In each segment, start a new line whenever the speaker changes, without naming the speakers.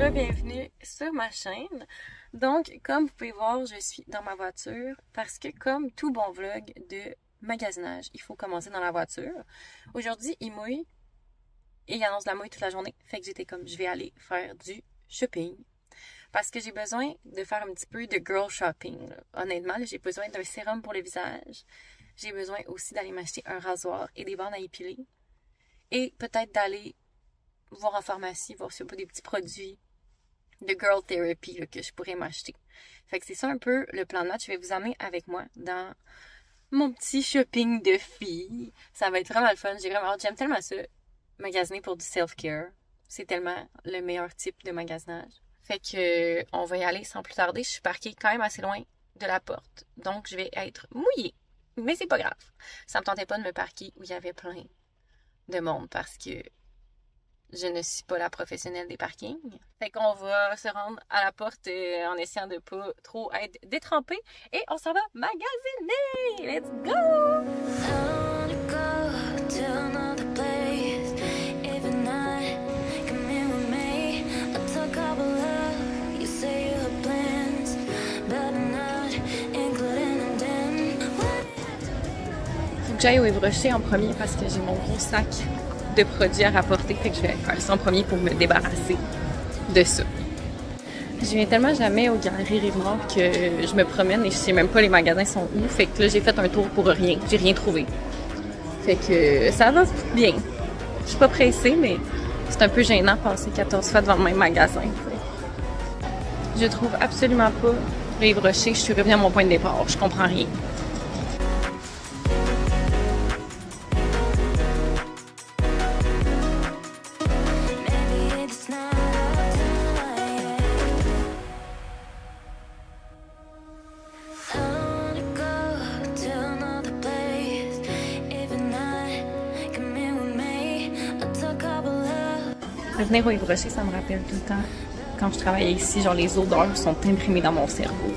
re-bienvenue sur ma chaîne. Donc, comme vous pouvez voir, je suis dans ma voiture parce que comme tout bon vlog de magasinage, il faut commencer dans la voiture. Aujourd'hui, il mouille et il annonce la mouille toute la journée. Fait que j'étais comme, je vais aller faire du shopping parce que j'ai besoin de faire un petit peu de girl shopping. Là. Honnêtement, j'ai besoin d'un sérum pour le visage. J'ai besoin aussi d'aller m'acheter un rasoir et des bandes à épiler. Et peut-être d'aller voir en pharmacie, voir s'il n'y a pas des petits produits de girl therapy là, que je pourrais m'acheter. Fait que c'est ça un peu le plan de match. Je vais vous amener avec moi dans mon petit shopping de filles. Ça va être vraiment le fun. J'aime tellement ça, magasiner pour du self-care. C'est tellement le meilleur type de magasinage. Fait que on va y aller sans plus tarder. Je suis parquée quand même assez loin de la porte. Donc je vais être mouillée. Mais c'est pas grave. Ça me tentait pas de me parquer où il y avait plein de monde parce que je ne suis pas la professionnelle des parkings. Fait qu'on va se rendre à la porte en essayant de pas trop être détrempé. Et on s'en va magasiner! Let's go! Faut que j'aille au Yves-Rocher en premier parce que j'ai mon gros sac de produits à rapporter, fait que je vais faire ça en premier pour me débarrasser de ça. Je viens tellement jamais aux Galeries Rive-Nord que je me promène et je sais même pas les magasins sont où, fait que là j'ai fait un tour pour rien, j'ai rien trouvé. Fait que ça va bien. Je suis pas pressée, mais c'est un peu gênant de passer 14 fois devant le même magasin. Je trouve absolument pas le Yves-Rocher, je suis revenue à mon point de départ, je comprends rien. Revenir au Yves-Rocher, ça me rappelle tout le temps quand je travaillais ici, genre les odeurs sont imprimées dans mon cerveau.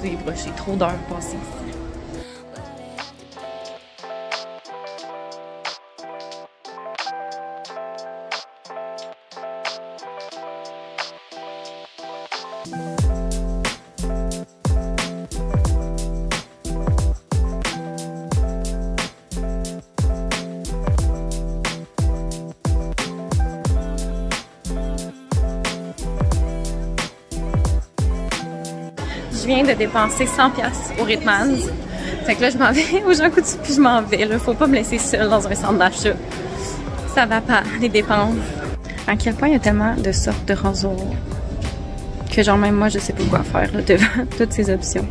Le Yves-Rocher, trop d'heures passées ici. Je viens de dépenser 100$ au Ritmans. Fait que là, je m'en vais au Jean Coutu puis je m'en vais. Là, faut pas me laisser seule dans un centre d'achat. Ça va pas, les dépenses. À quel point il y a tellement de sortes de rasoirs que genre même moi, je sais pas quoi faire là, devant toutes ces options.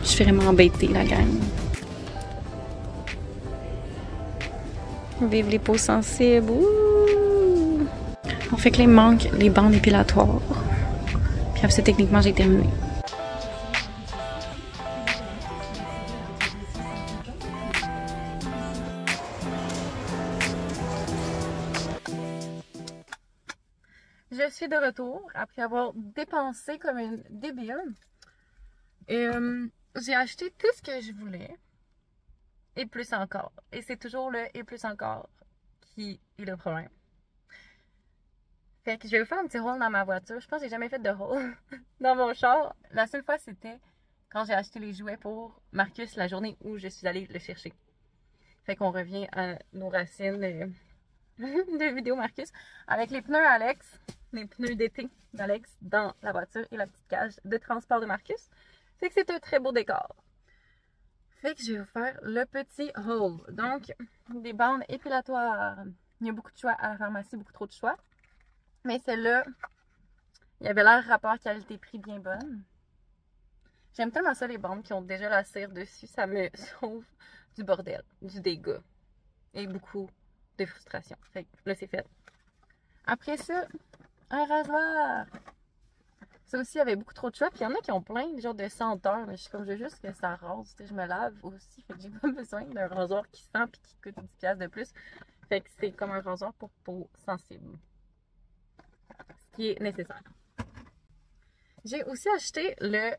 Je suis vraiment embêtée, la gang. Vive les peaux sensibles. Ouh. On fait que là, il me manque les bandes épilatoires. Puis après ça, techniquement, j'ai terminé. Je suis de retour après avoir dépensé comme une débile. Et j'ai acheté tout ce que je voulais. Et plus encore. Et c'est toujours le et plus encore qui est le problème. Fait que je vais vous faire un petit haul dans ma voiture. Je pense que j'ai jamais fait de haul dans mon char. La seule fois, c'était quand j'ai acheté les jouets pour Marcus la journée où je suis allée le chercher. Fait qu'on revient à nos racines de vidéo Marcus. Avec les pneus Alex, les pneus d'été d'Alex dans la voiture et la petite cage de transport de Marcus. Fait que c'est un très beau décor. Fait que je vais vous faire le petit haul. Donc, des bandes épilatoires. Il y a beaucoup de choix à la pharmacie, beaucoup trop de choix. Mais celle-là, il y avait l'air rapport qualité-prix bien bonne. J'aime tellement ça, les bandes qui ont déjà la cire dessus. Ça me sauve du bordel, du dégât. Et beaucoup de frustration. Fait que là, c'est fait. Après ça, un rasoir. Ça aussi, il y avait beaucoup trop de choix. Puis il y en a qui ont plein de genres de senteurs. Mais je suis comme, je veux juste que ça rase. Je me lave aussi. Fait que j'ai pas besoin d'un rasoir qui sent et qui coûte 10$ de plus. Fait que c'est comme un rasoir pour peau sensible. Ce qui est nécessaire. J'ai aussi acheté le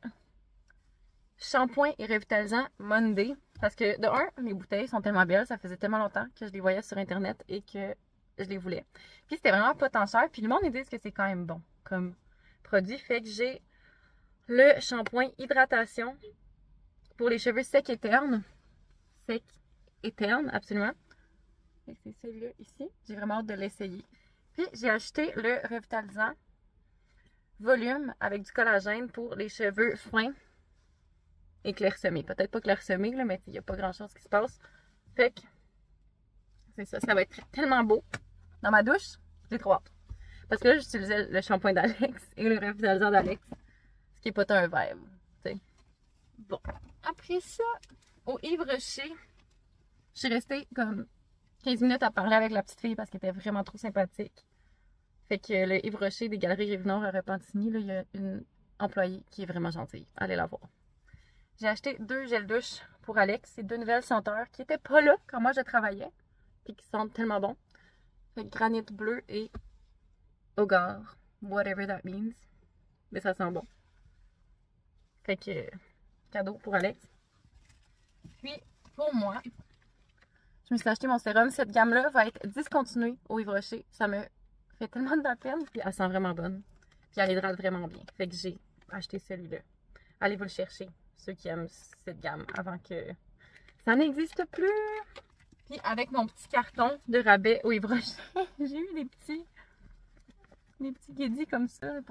shampoing et revitalisant Monday. Parce que, de un, les bouteilles sont tellement belles, ça faisait tellement longtemps que je les voyais sur Internet et que je les voulais. Puis c'était vraiment pas tant cher, puis le monde, ils disent que c'est quand même bon comme produit. Fait que j'ai le shampoing hydratation pour les cheveux secs et ternes. Secs et ternes, absolument. Et c'est celui-là ici. J'ai vraiment hâte de l'essayer. Puis j'ai acheté le revitalisant volume avec du collagène pour les cheveux fins et clairsemés. Peut-être pas clairsemés, là, mais il n'y a pas grand-chose qui se passe. Fait que c'est ça, ça va être tellement beau. Dans ma douche, j'ai trop hâte. Parce que là, j'utilisais le shampoing d'Alex et le revitalisant d'Alex. Ce qui est pas tant un vibe, tu sais. Bon. Après ça, au Yves Rocher, je suis restée comme 15 minutes à parler avec la petite fille parce qu'elle était vraiment trop sympathique. Fait que le Yves Rocher des Galeries Rive-Nord à Repentigny, là, il y a une employée qui est vraiment gentille. Allez la voir. J'ai acheté 2 gels douche pour Alex. C'est 2 nouvelles senteurs qui étaient pas là quand moi je travaillais. Puis qui sentent tellement bon. Fait que granit bleu et Hogar. Whatever that means. Mais ça sent bon. Fait que cadeau pour Alex. Puis pour moi, je me suis acheté mon sérum. Cette gamme-là va être discontinuée au Yves Rocher. Ça me fait tellement de la peine. Puis elle sent vraiment bonne. Puis elle hydrate vraiment bien. Fait que j'ai acheté celui-là. Allez vous le chercher. Ceux qui aiment cette gamme avant que ça n'existe plus. Puis avec mon petit carton de rabais au Yves Rocher, j'ai eu des petits guédis comme ça. C'est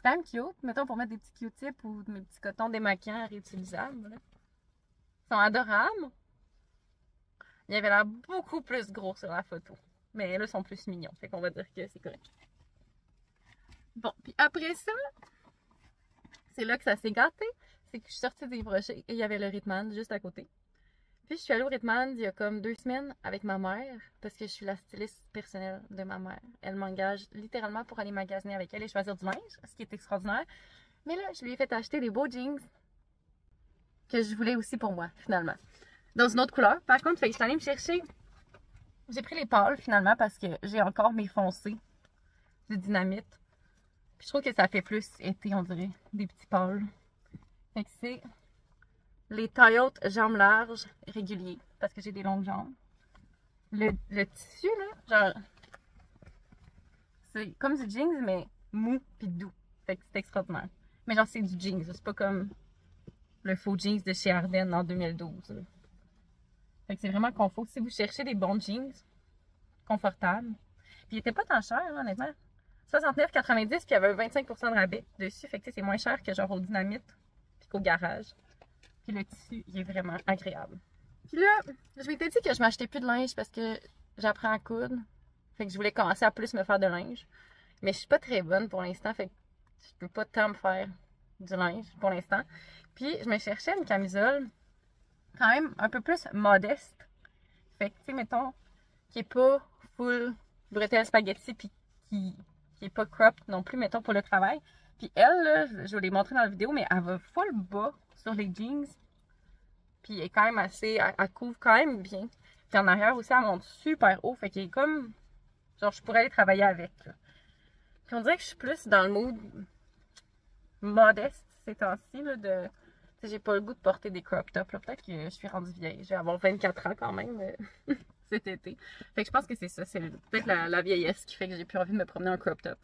quand même cute. Mettons pour mettre des petits Q-tips ou mes petits cotons démaquillants réutilisables. Là. Ils sont adorables. Il y avait l'air beaucoup plus gros sur la photo. Mais là, ils sont plus mignons. Fait qu'on va dire que c'est correct. Bon, puis après ça, c'est là que ça s'est gâté. C'est que je suis sortie des Rocher et il y avait le Ritman juste à côté. Puis je suis allée au Ritman il y a comme 2 semaines avec ma mère parce que je suis la styliste personnelle de ma mère. Elle m'engage littéralement pour aller magasiner avec elle et choisir du linge, ce qui est extraordinaire. Mais là, je lui ai fait acheter des beaux jeans que je voulais aussi pour moi, finalement. Dans une autre couleur. Par contre, fait que je suis allée me chercher. J'ai pris les pâles finalement parce que j'ai encore mes foncés du dynamite. Puis je trouve que ça fait plus été, on dirait, des petits pâles. Fait que c'est les Toyota jambes larges réguliers parce que j'ai des longues jambes. Le tissu, là, genre, c'est comme du jeans, mais mou pis doux. Fait que c'est extraordinaire. Mais genre, c'est du jeans, c'est pas comme le faux jeans de chez Ardennes en 2012. Là. Fait que c'est vraiment confort. Si vous cherchez des bons jeans, confortables, puis ils étaient pas tant chers, hein, honnêtement. 69,90 puis il y avait 25% de rabais dessus. Fait que c'est moins cher que genre au Dynamite puis qu'au garage. Puis le tissu, il est vraiment agréable. Puis là, je m'étais dit que je m'achetais plus de linge parce que j'apprends à coudre. Fait que je voulais commencer à plus me faire de linge. Mais je suis pas très bonne pour l'instant. Fait que je peux pas tant me faire du linge pour l'instant. Puis je me cherchais une camisole quand même un peu plus modeste. Fait que, tu sais, mettons, qui est pas full bretelle spaghetti puis qui est pas crop non plus, mettons, pour le travail. Puis elle, là, je vais les montrer dans la vidéo, mais elle va full bas sur les jeans. Puis elle est quand même assez, elle couvre quand même bien. Puis en arrière aussi, elle monte super haut. Fait qu'elle est comme, genre, je pourrais aller travailler avec. Là. Puis on dirait que je suis plus dans le mood modeste ces temps-ci, là, de... Tu sais, j'ai pas le goût de porter des crop tops, là. Peut-être que je suis rendue vieille. Je vais avoir 24 ans quand même cet été. Fait que je pense que c'est ça. C'est peut-être la vieillesse qui fait que j'ai plus envie de me promener en crop top.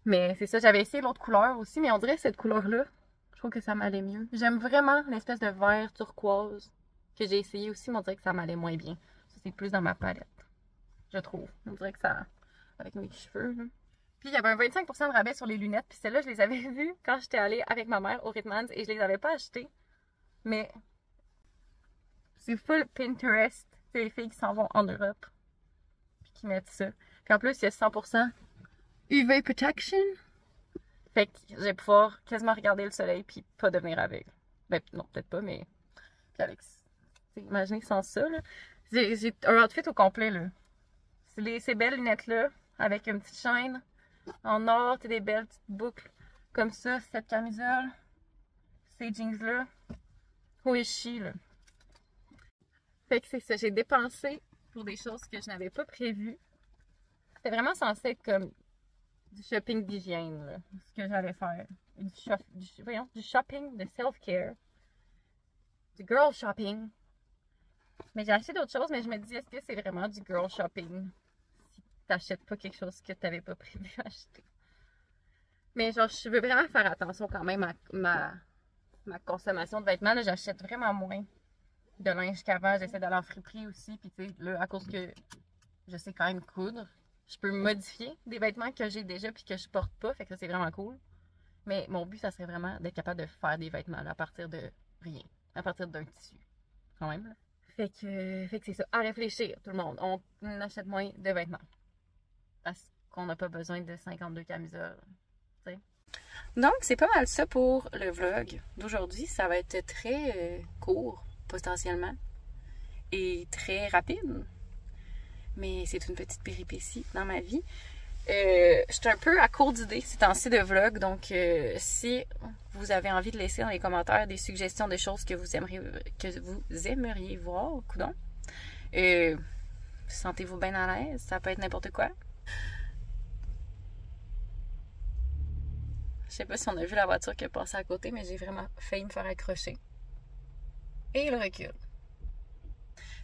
Mais c'est ça, j'avais essayé l'autre couleur aussi, mais on dirait que cette couleur-là, je trouve que ça m'allait mieux. J'aime vraiment l'espèce de vert turquoise que j'ai essayé aussi, mais on dirait que ça m'allait moins bien. Ça, c'est plus dans ma palette, je trouve. On dirait que ça... avec mes cheveux, là. Puis il y avait un 25% de rabais sur les lunettes, puis celles-là, je les avais vues quand j'étais allée avec ma mère au Ritmans et je les avais pas achetées. Mais c'est full Pinterest. C'est les filles qui s'en vont en Europe puis qui mettent ça. Puis en plus, il y a 100% UV Protection. Fait que je vais pouvoir quasiment regarder le soleil puis pas devenir aveugle. Ben non, peut-être pas, mais... Puis avec... Imaginez sans ça, là. J'ai un outfit au complet, là. C'est ces belles lunettes-là, avec une petite chaîne en or, des belles petites boucles comme ça, cette camisole, ces jeans-là. Wishi, là. Fait que c'est ça, j'ai dépensé pour des choses que je n'avais pas prévues. C'était vraiment censé être comme du shopping d'hygiène, là, ce que j'allais faire. Du shopping de self-care, du girl shopping. Mais j'ai acheté d'autres choses, mais je me dis, est-ce que c'est vraiment du girl shopping? Si t'achètes pas quelque chose que t'avais pas prévu acheter. Mais genre, je veux vraiment faire attention quand même à ma consommation de vêtements. Là, j'achète vraiment moins de linge qu'avant. J'essaie d'aller en friperie aussi. Puis tu sais, là, à cause que je sais quand même coudre, je peux modifier des vêtements que j'ai déjà puis que je porte pas. Fait que ça, c'est vraiment cool. Mais mon but, ça serait vraiment d'être capable de faire des vêtements là, à partir de rien. À partir d'un tissu. Quand même, là. Fait que c'est ça. À réfléchir, tout le monde. On achète moins de vêtements. Parce qu'on n'a pas besoin de 52 camisoles. T'sais. Donc, c'est pas mal ça pour le vlog d'aujourd'hui. Ça va être très court, potentiellement. Et très rapide. Mais c'est une petite péripétie dans ma vie. Je suis un peu à court d'idées ces temps-ci de vlog. Donc, si vous avez envie de laisser dans les commentaires des suggestions de choses que vous aimeriez voir, coudonc, sentez-vous bien à l'aise. Ça peut être n'importe quoi. Je sais pas si on a vu la voiture qui est passée à côté, mais j'ai vraiment failli me faire accrocher. Et il recule.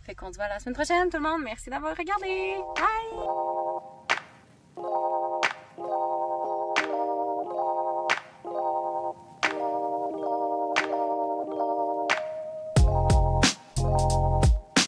Fait qu'on se voit la semaine prochaine, tout le monde. Merci d'avoir regardé. Bye!